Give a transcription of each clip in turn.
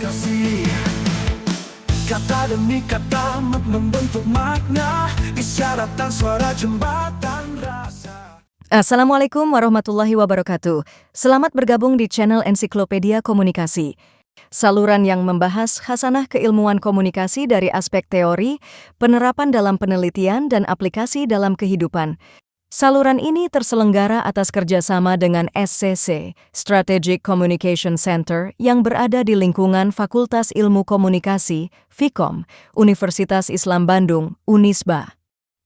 komunikasi. Kata demi kata membentuk makna, isyarat dan suara jembatan rasa. Assalamualaikum warahmatullahi wabarakatuh. Selamat bergabung di channel Ensiklopedia Komunikasi. Saluran yang membahas khasanah keilmuan komunikasi dari aspek teori, penerapan dalam penelitian, dan aplikasi dalam kehidupan. Saluran ini terselenggara atas kerjasama dengan SCC, Strategic Communication Center, yang berada di lingkungan Fakultas Ilmu Komunikasi, FIKOM, Universitas Islam Bandung, Unisba.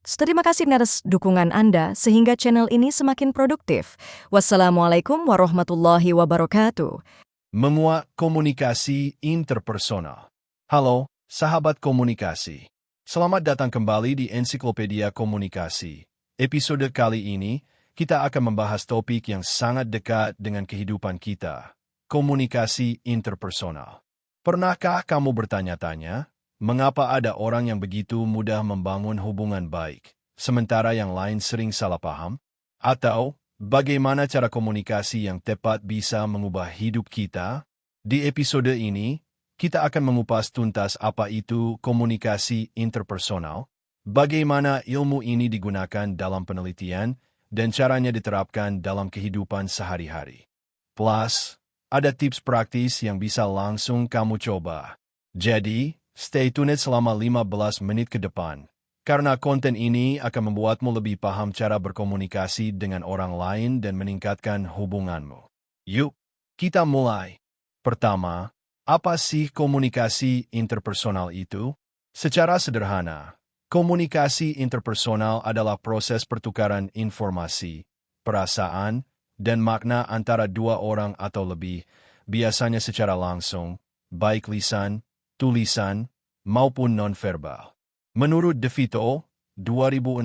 Terima kasih atas dukungan Anda sehingga channel ini semakin produktif. Wassalamualaikum warahmatullahi wabarakatuh. Menguat komunikasi interpersonal. Halo, sahabat komunikasi. Selamat datang kembali di Ensiklopedia Komunikasi. Episode kali ini, kita akan membahas topik yang sangat dekat dengan kehidupan kita, komunikasi interpersonal. Pernahkah kamu bertanya-tanya, mengapa ada orang yang begitu mudah membangun hubungan baik, sementara yang lain sering salah paham? Atau, bagaimana cara komunikasi yang tepat bisa mengubah hidup kita? Di episode ini, kita akan mengupas tuntas apa itu komunikasi interpersonal, bagaimana ilmu ini digunakan dalam penelitian, dan caranya diterapkan dalam kehidupan sehari-hari. Plus, ada tips praktis yang bisa langsung kamu coba. Jadi, stay tuned selama 15 menit ke depan, karena konten ini akan membuatmu lebih paham cara berkomunikasi dengan orang lain dan meningkatkan hubunganmu. Yuk, kita mulai. Pertama, apa sih komunikasi interpersonal itu? Secara sederhana, komunikasi interpersonal adalah proses pertukaran informasi, perasaan, dan makna antara dua orang atau lebih, biasanya secara langsung, baik lisan, tulisan, maupun nonverbal. Menurut DeVito, 2016,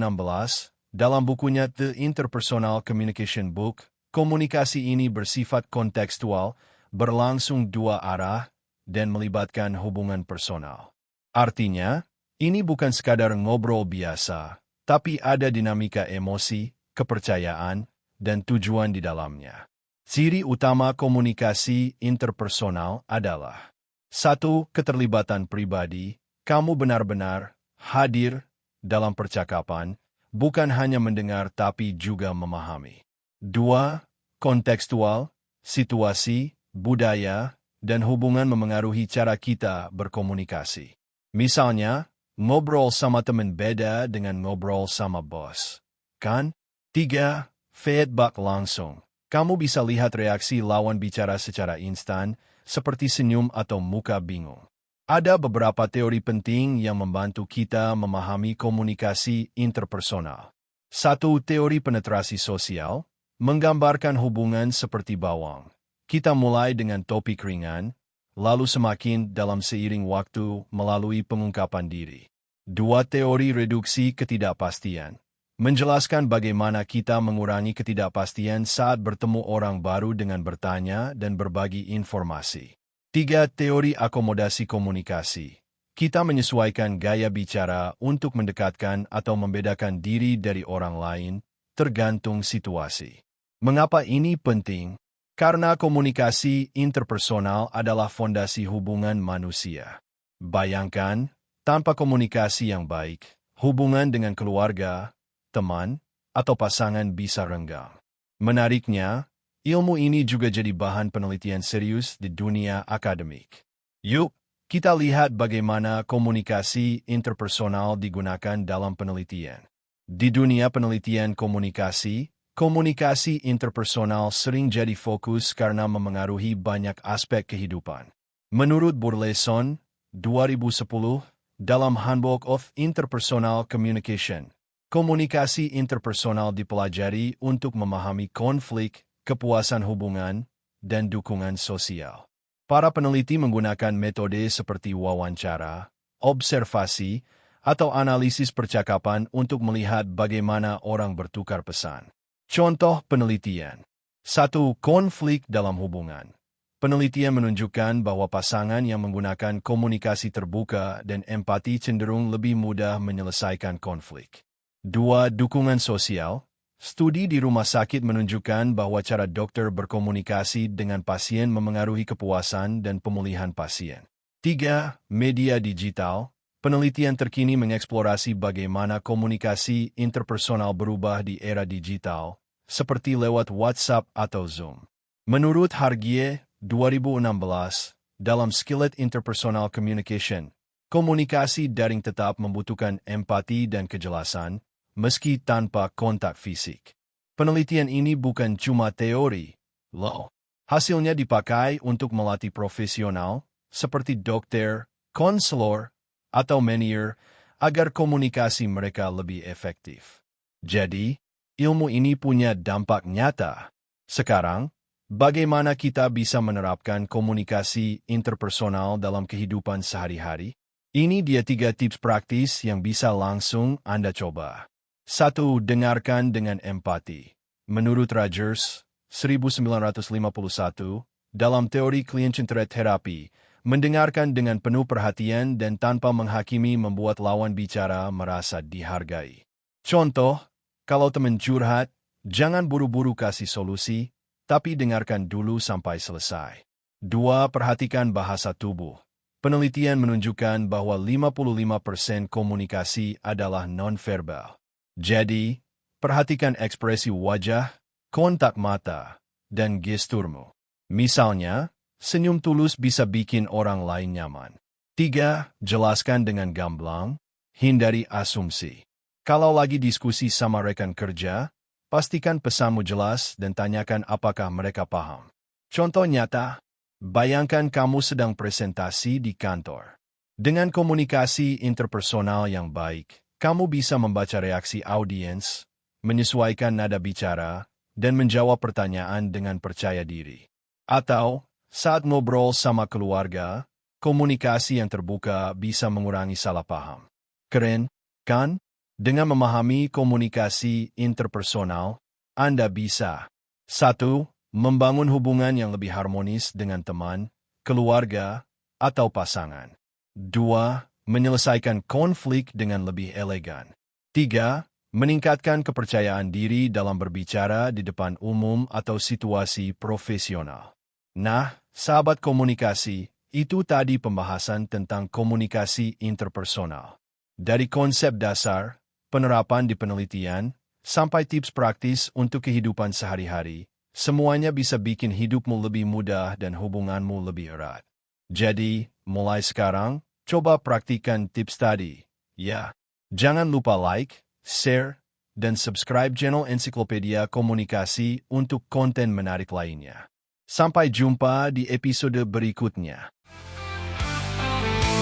dalam bukunya The Interpersonal Communication Book, komunikasi ini bersifat kontekstual, berlangsung dua arah, dan melibatkan hubungan personal. Artinya, ini bukan sekadar ngobrol biasa, tapi ada dinamika emosi, kepercayaan, dan tujuan di dalamnya. Ciri utama komunikasi interpersonal adalah 1. Keterlibatan pribadi. Kamu benar-benar hadir dalam percakapan, bukan hanya mendengar tapi juga memahami. 2. Kontekstual. Situasi, budaya, dan hubungan memengaruhi cara kita berkomunikasi. Misalnya, ngobrol sama teman beda dengan ngobrol sama bos. Kan? 3. Feedback langsung. Kamu bisa lihat reaksi lawan bicara secara instan, seperti senyum atau muka bingung. Ada beberapa teori penting yang membantu kita memahami komunikasi interpersonal. 1. Teori penetrasi sosial, menggambarkan hubungan seperti bawang. Kita mulai dengan topik ringan, lalu semakin dalam seiring waktu melalui pengungkapan diri. 2. Teori reduksi ketidakpastian, menjelaskan bagaimana kita mengurangi ketidakpastian saat bertemu orang baru dengan bertanya dan berbagi informasi. 3. Teori akomodasi komunikasi, kita menyesuaikan gaya bicara untuk mendekatkan atau membedakan diri dari orang lain, tergantung situasi. Mengapa ini penting? Karena komunikasi interpersonal adalah fondasi hubungan manusia. Bayangkan, tanpa komunikasi yang baik, hubungan dengan keluarga, teman, atau pasangan bisa renggang. Menariknya, ilmu ini juga jadi bahan penelitian serius di dunia akademik. Yuk, kita lihat bagaimana komunikasi interpersonal digunakan dalam penelitian. Di dunia penelitian komunikasi, komunikasi interpersonal sering jadi fokus karena memengaruhi banyak aspek kehidupan. Menurut Burleson, 2010, dalam Handbook of Interpersonal Communication, komunikasi interpersonal dipelajari untuk memahami konflik, kepuasan hubungan, dan dukungan sosial. Para peneliti menggunakan metode seperti wawancara, observasi, atau analisis percakapan untuk melihat bagaimana orang bertukar pesan. Contoh penelitian. 1. Konflik dalam hubungan. Penelitian menunjukkan bahwa pasangan yang menggunakan komunikasi terbuka dan empati cenderung lebih mudah menyelesaikan konflik. 2. Dukungan sosial. Studi di rumah sakit menunjukkan bahwa cara dokter berkomunikasi dengan pasien memengaruhi kepuasan dan pemulihan pasien. 3. Media digital. Penelitian terkini mengeksplorasi bagaimana komunikasi interpersonal berubah di era digital, seperti lewat WhatsApp atau Zoom. Menurut Hargie, 2016, dalam Skillet Interpersonal Communication, komunikasi daring tetap membutuhkan empati dan kejelasan, meski tanpa kontak fisik. Penelitian ini bukan cuma teori, loh. Hasilnya dipakai untuk melatih profesional, seperti dokter, konselor, atau manajer, agar komunikasi mereka lebih efektif. Jadi, ilmu ini punya dampak nyata. Sekarang, bagaimana kita bisa menerapkan komunikasi interpersonal dalam kehidupan sehari-hari? Ini dia 3 tips praktis yang bisa langsung Anda coba. 1. Dengarkan dengan empati. Menurut Rogers, 1951, dalam teori client-centered therapy, mendengarkan dengan penuh perhatian dan tanpa menghakimi membuat lawan bicara merasa dihargai. Contoh, kalau teman curhat, jangan buru-buru kasih solusi, tapi dengarkan dulu sampai selesai. 2. Perhatikan bahasa tubuh. Penelitian menunjukkan bahwa 55% komunikasi adalah non-verbal. Jadi, perhatikan ekspresi wajah, kontak mata, dan gesturmu. Misalnya, senyum tulus bisa bikin orang lain nyaman. 3. Jelaskan dengan gamblang, hindari asumsi. Kalau lagi diskusi sama rekan kerja, pastikan pesanmu jelas dan tanyakan apakah mereka paham. Contoh nyata, bayangkan kamu sedang presentasi di kantor. Dengan komunikasi interpersonal yang baik, kamu bisa membaca reaksi audiens, menyesuaikan nada bicara, dan menjawab pertanyaan dengan percaya diri. Atau, saat ngobrol sama keluarga, komunikasi yang terbuka bisa mengurangi salah paham. Keren, kan? Dengan memahami komunikasi interpersonal, Anda bisa 1. Membangun hubungan yang lebih harmonis dengan teman, keluarga, atau pasangan. 2. Menyelesaikan konflik dengan lebih elegan. 3. Meningkatkan kepercayaan diri dalam berbicara di depan umum atau situasi profesional. Nah, sahabat komunikasi, itu tadi pembahasan tentang komunikasi interpersonal. Dari konsep dasar, penerapan di penelitian, sampai tips praktis untuk kehidupan sehari-hari, semuanya bisa bikin hidupmu lebih mudah dan hubunganmu lebih erat. Jadi, mulai sekarang, coba praktikan tips tadi, ya. Jangan lupa like, share, dan subscribe channel Ensiklopedia Komunikasi untuk konten menarik lainnya. Sampai jumpa di episode berikutnya.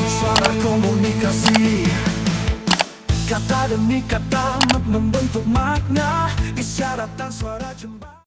Suara komunikasi, kata demi kata membentuk makna, isyarat dan suara jembatan.